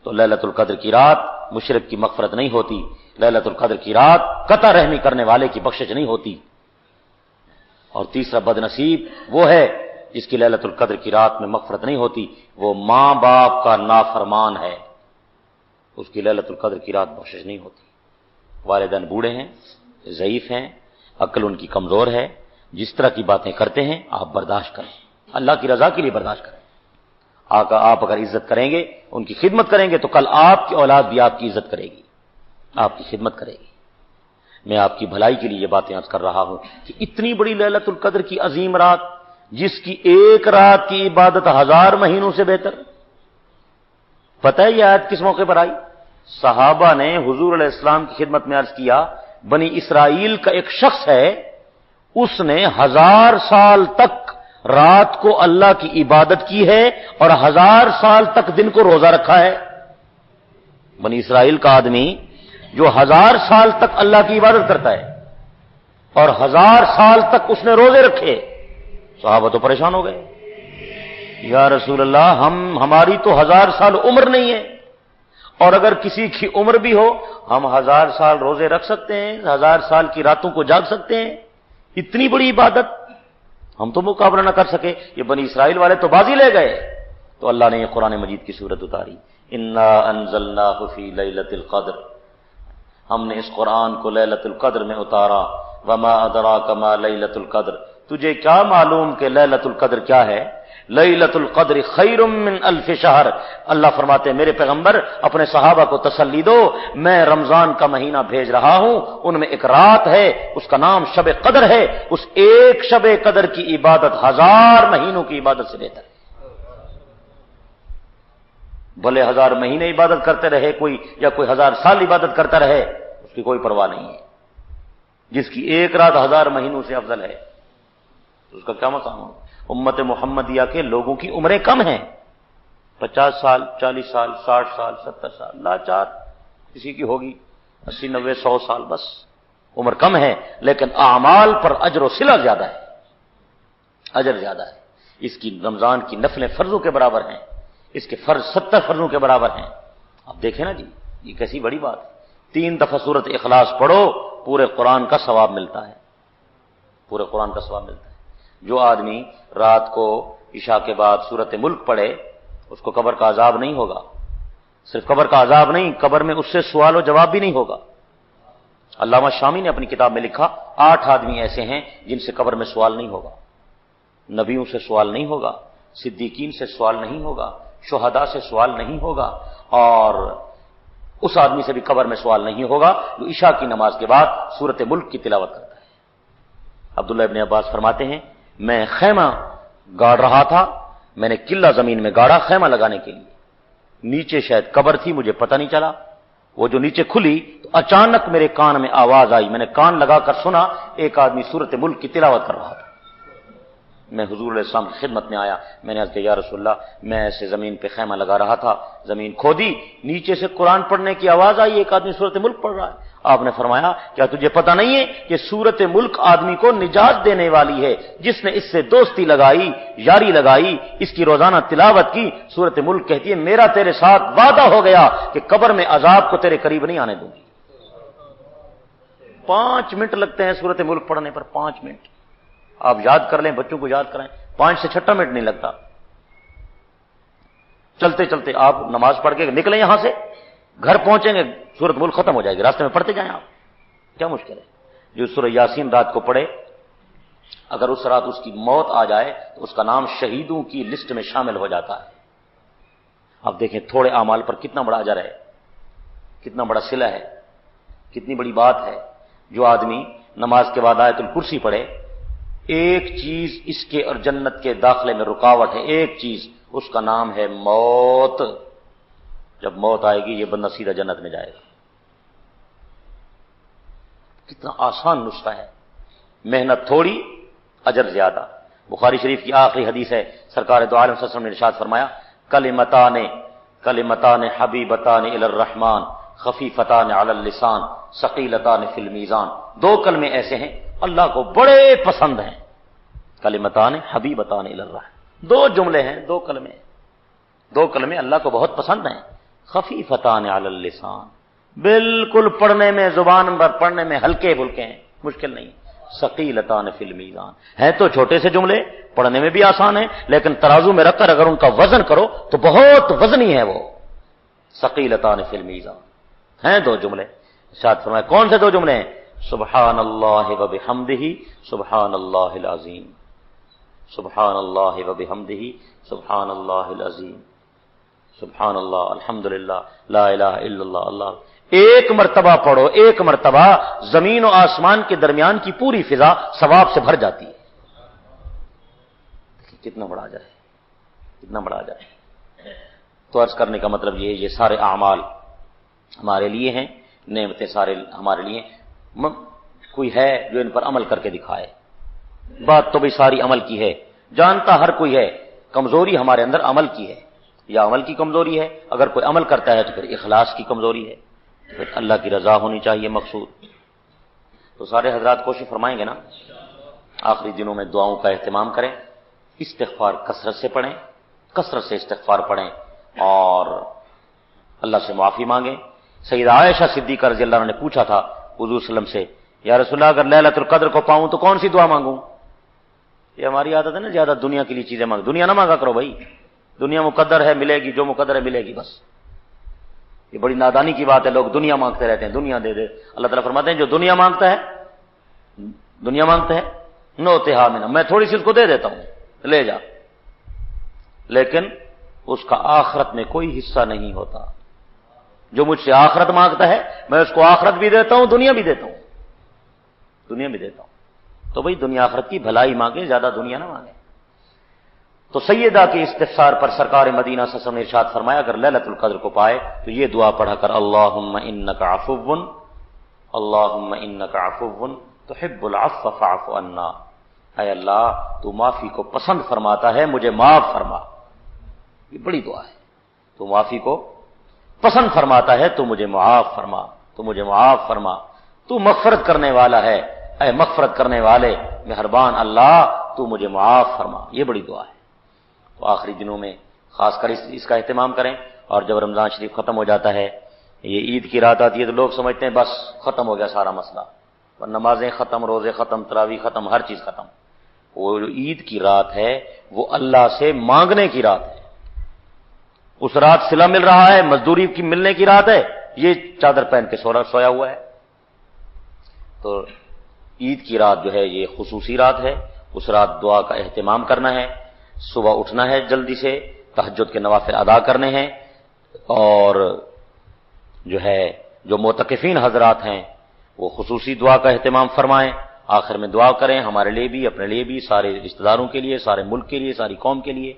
تو لیلۃ القدر کی رات مشرک کی مغفرت نہیں ہوتی، لیلۃ القدر کی رات قطع رحمی کرنے والے کی بخشش نہیں ہوتی۔ اور تیسرا بد نصیب وہ ہے جس کی لیلۃ القدر کی رات میں مغفرت نہیں ہوتی، وہ ماں باپ کا نافرمان ہے، اس کی لیلۃ القدر کی رات بخشش نہیں ہوتی۔ والدین بوڑھے ہیں، ضعیف ہیں، عقل ان کی کمزور ہے، جس طرح کی باتیں کرتے ہیں آپ برداشت کریں، اللہ کی رضا کے لیے برداشت کریں۔ آپ اگر عزت کریں گے، ان کی خدمت کریں گے تو کل آپ کی اولاد بھی آپ کی عزت کرے گی، آپ کی خدمت کرے گی۔ میں آپ کی بھلائی کے لیے یہ باتیں عرض کر رہا ہوں کہ اتنی بڑی لیلۃ القدر کی عظیم رات، جس کی ایک رات کی عبادت 1000 مہینوں سے بہتر۔ پتہ ہے یہ آیت کس موقع پر آئی؟ صحابہ نے حضور علیہ السلام کی خدمت میں عرض کیا، بنی اسرائیل کا ایک شخص ہے، اس نے 1000 سال تک رات کو اللہ کی عبادت کی ہے اور 1000 سال تک دن کو روزہ رکھا ہے۔ بنی اسرائیل کا آدمی جو 1000 سال تک اللہ کی عبادت کرتا ہے اور 1000 سال تک اس نے روزے رکھے، صحابہ تو پریشان ہو گئے، یا رسول اللہ ہماری تو 1000 سال عمر نہیں ہے، اور اگر کسی کی عمر بھی ہو ہم 1000 سال روزے رکھ سکتے ہیں، 1000 سال کی راتوں کو جاگ سکتے ہیں، اتنی بڑی عبادت ہم تو مقابلہ نہ کر سکے۔ یہ بنی اسرائیل والے تو بازی لے گئے۔ تو اللہ نے یہ قرآن مجید کی صورت اتاری، انا انزلناہ فی لیلۃ القدر، ہم نے اس قرآن کو لیلۃ القدر میں اتارا۔ وما ادراک ما لیلۃ القدر، تجھے کیا معلوم کہ لیلۃ القدر کیا ہے؟ لیلۃ القدر خیر من الف شہر، اللہ فرماتے ہیں میرے پیغمبر اپنے صحابہ کو تسلی دو، میں رمضان کا مہینہ بھیج رہا ہوں، ان میں ایک رات ہے اس کا نام شب قدر ہے، اس ایک شب قدر کی عبادت 1000 مہینوں کی عبادت سے بہتر ہے۔ بھلے 1000 مہینے عبادت کرتے رہے کوئی، یا کوئی 1000 سال عبادت کرتا رہے، اس کی کوئی پرواہ نہیں ہے۔ جس کی ایک رات 1000 مہینوں سے افضل ہے تو اس کا کیا مقام ہوگا؟ امت محمدیہ کے لوگوں کی عمریں کم ہیں، 50 سال 40 سال 60 سال 70 سال، لاچار کسی کی ہوگی 80 90 100 سال، بس عمر کم ہے، لیکن اعمال پر اجر و صلہ زیادہ ہے، اجر زیادہ ہے۔ اس کی رمضان کی نفلیں فرضوں کے برابر ہیں، اس کے فرض 70 فرضوں کے برابر ہیں۔ اب دیکھیں نا جی، یہ کیسی بڑی بات ہے۔ 3 دفعہ سورۃ اخلاص پڑھو، پورے قرآن کا ثواب ملتا ہے، پورے قرآن کا ثواب ملتا ہے۔ جو آدمی رات کو عشاء کے بعد سورۃ ملک پڑھے اس کو قبر کا عذاب نہیں ہوگا، صرف قبر کا عذاب نہیں، قبر میں اس سے سوال و جواب بھی نہیں ہوگا۔ علامہ شامی نے اپنی کتاب میں لکھا 8 آدمی ایسے ہیں جن سے قبر میں سوال نہیں ہوگا، نبیوں سے سوال نہیں ہوگا، صدیقین سے سوال نہیں ہوگا، شہداء سے سوال نہیں ہوگا، اور اس آدمی سے بھی قبر میں سوال نہیں ہوگا جو عشاء کی نماز کے بعد سورۃ ملک کی تلاوت کرتا ہے۔ عبداللہ ابن عباس فرماتے ہیں میں خیمہ گاڑ رہا تھا، میں نے قلعہ زمین میں گاڑا خیمہ لگانے کے لیے، نیچے شاید قبر تھی مجھے پتہ نہیں چلا، وہ جو نیچے کھلی تو اچانک میرے کان میں آواز آئی، میں نے کان لگا کر سنا ایک آدمی سورۃ ملک کی تلاوت کر رہا تھا۔ میں حضور علیہ السلام کی خدمت میں آیا، میں نے عرض کیا یا رسول اللہ میں ایسے زمین پہ خیمہ لگا رہا تھا، زمین کھودی، نیچے سے قرآن پڑھنے کی آواز آئی، ایک آدمی سورۃ ملک پڑھ رہا ہے۔ آپ نے فرمایا کیا تجھے پتہ نہیں ہے کہ سورۃ ملک آدمی کو نجات دینے والی ہے، جس نے اس سے دوستی لگائی، یاری لگائی، اس کی روزانہ تلاوت کی، سورۃ ملک کہتی ہے میرا تیرے ساتھ وعدہ ہو گیا کہ قبر میں عذاب کو تیرے قریب نہیں آنے دوں گی۔ 5 منٹ لگتے ہیں سورۃ ملک پڑھنے پر، 5 منٹ آپ یاد کر لیں، بچوں کو یاد کریں، 5 سے 6 منٹ نہیں لگتا۔ چلتے چلتے آپ نماز پڑھ کے نکلیں یہاں سے، گھر پہنچیں گے سورۃ ملک ختم ہو جائے گی، راستے میں پڑھتے جائیں آپ، کیا مشکل ہے؟ جو سورہ یاسین رات کو پڑھے، اگر اس رات اس کی موت آ جائے تو اس کا نام شہیدوں کی لسٹ میں شامل ہو جاتا ہے۔ اب دیکھیں تھوڑے اعمال پر کتنا بڑا اجر ہے، کتنا بڑا صلہ ہے، کتنی بڑی بات ہے۔ جو آدمی نماز کے بعد آیت الکرسی پڑھے ایک چیز اس کے اور جنت کے داخلے میں رکاوٹ ہے، ایک چیز، اس کا نام ہے موت۔ جب موت آئے گی یہ بندہ سیدھا جنت میں جائے گا۔ کتنا آسان نسخہ ہے، محنت تھوڑی اجر زیادہ۔ بخاری شریف کی آخری حدیث ہے، سرکار دو عالم صلی اللہ علیہ وسلم نے ارشاد فرمایا، کلمتان حبیبتان الی الرحمن خفیفتان علی اللسان ثقیلتان فی المیزان، دو کلمے ایسے ہیں اللہ کو بڑے پسند ہیں، کلمتان حبیبتان الی الرحمن، دو جملے ہیں، دو کلمے اللہ کو بہت پسند ہیں، خفیفتان علی اللسان، بالکل پڑھنے میں، زبان پر پڑھنے میں ہلکے پھلکے ہیں، مشکل نہیں، ثقیلتان فی المیزان، ہیں تو چھوٹے سے جملے، پڑھنے میں بھی آسان ہیں، لیکن ترازو میں رکھ کر اگر ان کا وزن کرو تو بہت وزنی ہے وہ، ثقیلتان فی المیزان، ہیں دو جملے۔ ارشاد فرمایا کون سے دو جملے ہیں؟ سبحان اللہ و بحمدہ سبحان اللہ العظیم، سبحان اللہ و بحمدہ سبحان اللہ العظیم، سبحان اللہ الحمدللہ لا الہ الا اللہ اللہ۔ ایک مرتبہ پڑھو، ایک مرتبہ، زمین و آسمان کے درمیان کی پوری فضا ثواب سے بھر جاتی ہے۔ کتنا بڑا جائے، کتنا بڑا جائے۔ تو عرض کرنے کا مطلب یہ سارے اعمال ہمارے لیے ہیں، نعمتیں سارے ہمارے لیے، کوئی ہے جو ان پر عمل کر کے دکھائے۔ بات تو بھی ساری عمل کی ہے، جانتا ہر کوئی ہے، کمزوری ہمارے اندر عمل کی ہے، یا عمل کی کمزوری ہے، اگر کوئی عمل کرتا ہے تو پھر اخلاص کی کمزوری ہے، پھر اللہ کی رضا ہونی چاہیے مقصود۔ تو سارے حضرات کوشش فرمائیں گے نا، آخری دنوں میں دعاؤں کا اہتمام کریں، استغفار کثرت سے پڑھیں، کثرت سے استغفار پڑھیں اور اللہ سے معافی مانگیں۔ سیدہ عائشہ صدیقہ رضی اللہ عنہ نے پوچھا تھا حضور صلی اللہ علیہ وسلم سے، یا رسول اللہ اگر لیلۃ القدر کو پاؤں تو کون سی دعا مانگوں؟ یہ ہماری عادت ہے نا، زیادہ دنیا کے لیے چیزیں مانگ، دنیا نہ مانگا کرو بھائی، دنیا مقدر ہے ملے گی، جو مقدر ہے ملے گی بس۔ یہ بڑی نادانی کی بات ہے، لوگ دنیا مانگتے رہتے ہیں، دنیا دے دے۔ اللہ تعالیٰ فرماتے ہیں جو دنیا مانگتا ہے نوتہا منہا، میں تھوڑی سی اس کو دے دیتا ہوں، لے جا، لیکن اس کا آخرت میں کوئی حصہ نہیں ہوتا۔ جو مجھ سے آخرت مانگتا ہے میں اس کو آخرت بھی دیتا ہوں، دنیا بھی دیتا ہوں، تو بھئی دنیا آخرت کی بھلائی مانگے، زیادہ دنیا نہ مانگے۔ تو سیدہ کے استفسار پر سرکار مدینہ صلی اللہ علیہ وسلم نے ارشاد فرمایا اگر لیلۃ القدر کو پائے تو یہ دعا پڑھا کر، اللہم انک عفو تحب العفو فاعف عنا، اے اللہ تو معافی کو پسند فرماتا ہے، مجھے معاف فرما۔ یہ بڑی دعا ہے، تو معافی کو پسند فرماتا ہے تو مجھے معاف فرما، تو مجھے معاف فرما، تو مغفرت کرنے والا ہے، اے مغفرت کرنے والے مہربان اللہ تو مجھے معاف فرما۔ یہ بڑی دعا ہے۔ تو آخری دنوں میں خاص کر اس کا اہتمام کریں، اور جب رمضان شریف ختم ہو جاتا ہے، یہ عید کی رات آتی ہے تو لوگ سمجھتے ہیں بس ختم ہو گیا سارا مسئلہ، اور نمازیں ختم، روزے ختم، تراویح ختم، ہر چیز ختم۔ وہ جو عید کی رات ہے وہ اللہ سے مانگنے کی رات ہے، اس رات صلہ مل رہا ہے، مزدوری کی ملنے کی رات ہے، یہ چادر پہن کے سویا ہوا ہے۔ تو عید کی رات جو ہے یہ خصوصی رات ہے، اس رات دعا کا اہتمام کرنا ہے، صبح اٹھنا ہے جلدی سے، تہجد کے نوافل ادا کرنے ہیں، اور جو ہے جو معتکفین حضرات ہیں وہ خصوصی دعا کا اہتمام فرمائیں، آخر میں دعا کریں ہمارے لیے بھی، اپنے لیے بھی، سارے رشتہ داروں کے لیے، سارے ملک کے لیے، ساری قوم کے لیے،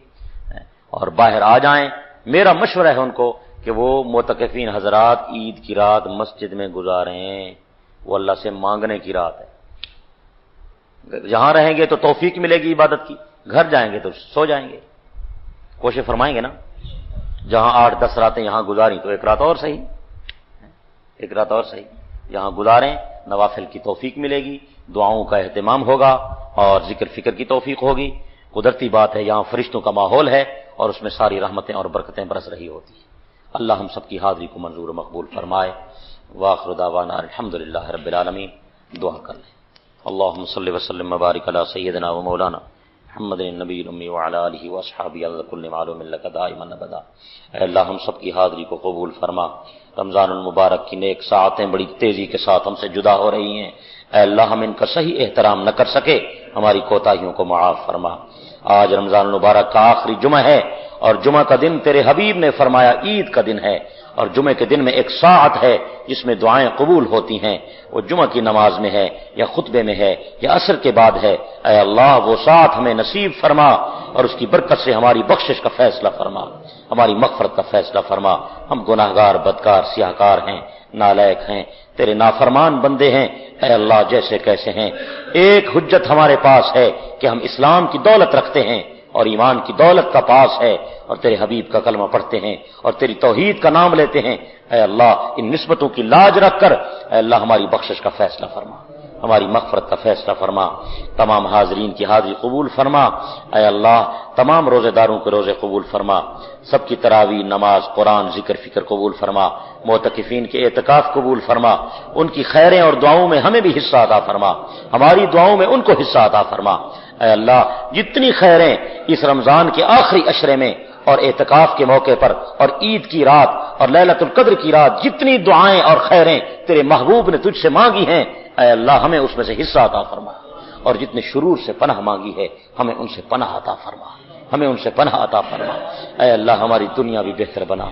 اور باہر آ جائیں۔ میرا مشورہ ہے ان کو کہ وہ معتکفین حضرات عید کی رات مسجد میں گزاریں، وہ اللہ سے مانگنے کی رات ہے۔ جہاں رہیں گے تو توفیق ملے گی عبادت کی، گھر جائیں گے تو سو جائیں گے۔ کوشش فرمائیں گے نا، جہاں 8-10 راتیں یہاں گزاری تو ایک رات اور صحیح، یہاں گزاریں، نوافل کی توفیق ملے گی، دعاؤں کا اہتمام ہوگا اور ذکر فکر کی توفیق ہوگی۔ قدرتی بات ہے یہاں فرشتوں کا ماحول ہے اور اس میں ساری رحمتیں اور برکتیں برس رہی ہوتی ہیں۔ اللہ ہم سب کی حاضری کو منظور و مقبول فرمائے۔ وآخر دعوانا الحمدللہ رب العالمین۔ دعا کر لیں۔ اللہم صلی وسلم وبارک علی سیدنا و مولانا محمد النبی الامی وعلی آلہ واصحابہ عدد کل معلوم لک دائما ابدا۔ اے اللہ ہم سب کی حاضری کو قبول فرما۔ رمضان المبارک کی نیک ساعتیں بڑی تیزی کے ساتھ ہم سے جدا ہو رہی ہیں، اے اللہ ہم ان کا صحیح احترام نہ کر سکے، ہماری کوتاہیوں کو معاف فرما۔ آج رمضان المبارک کا آخری جمعہ ہے، اور جمعہ کا دن تیرے حبیب نے فرمایا عید کا دن ہے، اور جمعے کے دن میں ایک ساعت ہے جس میں دعائیں قبول ہوتی ہیں، وہ جمعہ کی نماز میں ہے یا خطبے میں ہے یا عصر کے بعد ہے۔ اے اللہ وہ ساعت ہمیں نصیب فرما اور اس کی برکت سے ہماری بخشش کا فیصلہ فرما، ہماری مغفرت کا فیصلہ فرما۔ ہم گناہگار، بدکار، سیاہکار ہیں، نالائق ہیں، تیرے نافرمان بندے ہیں۔ اے اللہ جیسے کیسے ہیں، ایک حجت ہمارے پاس ہے کہ ہم اسلام کی دولت رکھتے ہیں اور ایمان کی دولت کا پاس ہے اور تیرے حبیب کا کلمہ پڑھتے ہیں اور تیری توحید کا نام لیتے ہیں۔ اے اللہ ان نسبتوں کی لاج رکھ کر اے اللہ ہماری بخشش کا فیصلہ فرما، ہماری مغفرت کا فیصلہ فرما، تمام حاضرین کی حاضری قبول فرما۔ اے اللہ تمام روزے داروں کے روزے قبول فرما، سب کی تراویح، نماز، قرآن، ذکر فکر قبول فرما، معتکفین کے اعتکاف قبول فرما، ان کی خیریں اور دعاؤں میں ہمیں بھی حصہ عطا فرما، ہماری دعاؤں میں ان کو حصہ عطا فرما۔ اے اللہ جتنی خیریں اس رمضان کے آخری عشرے میں اور اعتکاف کے موقع پر اور عید کی رات اور لیلۃ القدر کی رات جتنی دعائیں اور خیریں تیرے محبوب نے تجھ سے مانگی ہیں، اے اللہ ہمیں اس میں سے حصہ عطا فرما، اور جتنے شرور سے پناہ مانگی ہے ہمیں ان سے پناہ عطا فرما، ہمیں ان سے پناہ عطا فرما۔ اے اللہ ہماری دنیا بھی بہتر بنا،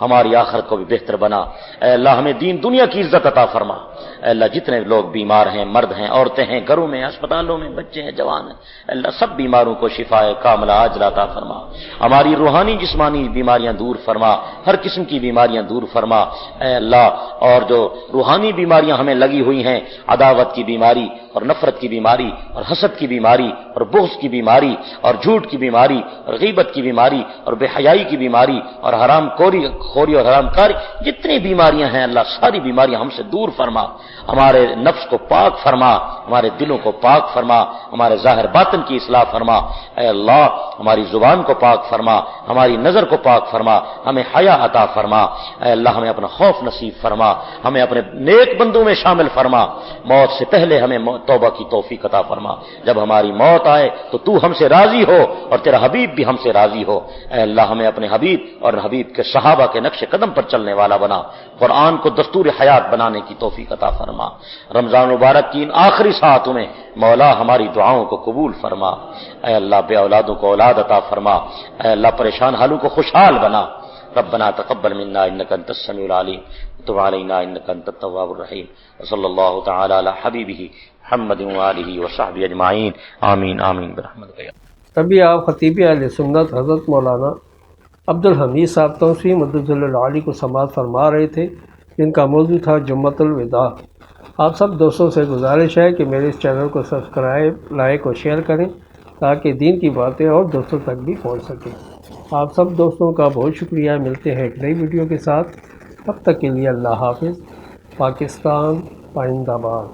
ہماری آخرت کو بھی بہتر بنا۔ اے اللہ ہمیں دین دنیا کی عزت عطا فرما۔ اے اللہ جتنے لوگ بیمار ہیں، مرد ہیں، عورتیں ہیں، گھروں میں، اسپتالوں میں، بچے ہیں، جوان ہیں، اے اللہ سب بیماروں کو شفا کاملہ عاجلہ عطا فرما، ہماری روحانی جسمانی بیماریاں دور فرما، ہر قسم کی بیماریاں دور فرما۔ اے اللہ اور جو روحانی بیماریاں ہمیں لگی ہوئی ہیں، عداوت کی بیماری اور نفرت کی بیماری اور حسد کی بیماری اور بغض کی بیماری اور جھوٹ کی بیماری اور غیبت کی بیماری اور بے حیائی کی بیماری اور حرام خوری اور حرام کاری، جتنی بیماریاں ہیں اللہ ساری بیماریاں ہم سے دور فرما، ہمارے نفس کو پاک فرما، ہمارے دلوں کو پاک فرما، ہمارے ظاہر باطن کی اصلاح فرما۔ اے اللہ ہماری زبان کو پاک فرما، ہماری نظر کو پاک فرما، ہمیں حیا عطا فرما۔ اے اللہ ہمیں اپنا خوف نصیب فرما، ہمیں اپنے نیک بندوں میں شامل فرما، موت سے پہلے ہمیں توبہ کی توفیق عطا فرما، جب ہماری موت آئے تو تو ہم سے راضی ہو اور تیرا حبیب بھی ہم سے راضی ہو۔ اے اللہ ہمیں اپنے حبیب اور حبیب کے صحابہ کے نقش قدم پر چلنے والا بنا، قرآن کو دستور حیات بنانے کی توفیق عطا فرما۔ رمضان مبارک کی ان آخری ساعتوں میں مولا ہماری دعاؤں کو قبول فرما۔ اے اللہ بے اولادوں کو اولاد عطا فرما، اے اللہ پریشان حالوں کو خوشحال بنا۔ ربنا تقبل منا انك انت السميع العليم وتب علينا انك انت التواب الرحيم وصلى الله تعالى على حبيبه محمد وآله وصحبه اجمعين آمين آمين برحمتك يا ابھی آپ خطیب اہل سنت حضرت مولانا عبدالحمید صاحب توسیع مدظل العالی کو سماعت فرما رہے تھے، جن کا موضوع تھا جمعۃ الوداع۔ آپ سب دوستوں سے گزارش ہے کہ میرے اس چینل کو سبسکرائب، لائک اور شیئر کریں تاکہ دین کی باتیں اور دوستوں تک بھی پہنچ سکیں۔ آپ سب دوستوں کا بہت شکریہ، ملتے ہیں ایک نئی ویڈیو کے ساتھ، تب تک کے لیے اللہ حافظ۔ پاکستان پائندہ باد۔